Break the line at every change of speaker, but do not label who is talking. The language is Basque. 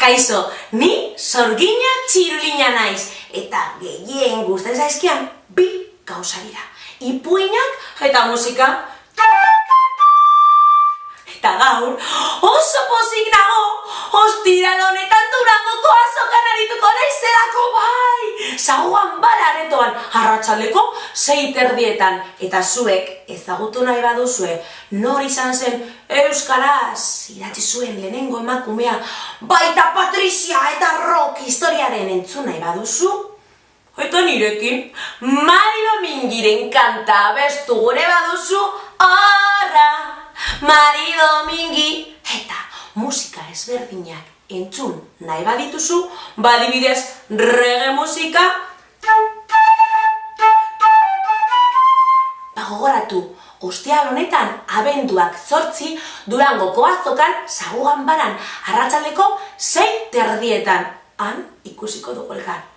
Kaixo, ni Sorgina Txirulina naiz, eta gehien gustatzen zaizkian bi gauza dira. Ipuinak eta musika. Eta gaur, oso pozik nago, ostiral honetan Durangoko azokan arituko naizelako bai! Zaguan bara aretoan, arratsaldeko 6:30, eta zuek ezagutu nahi baduzue, nor izan zen euskaraz idatzi zuen lehenengo emakumea, baita Patrizia eta Rock historiaren entzun nahi baduzu, eta nirekin Mari Domingiren kanta abestu gure baduzu, horra! Mari Domingi, eta musika ezberdinak entzun nahi badituzu, badibidez reggae musika. Gogoratu, ostiral honetan abenduak 8 Durangoko azokan Zaguan baran arratsaldeko 6:30. Han ikusiko dugu elkar.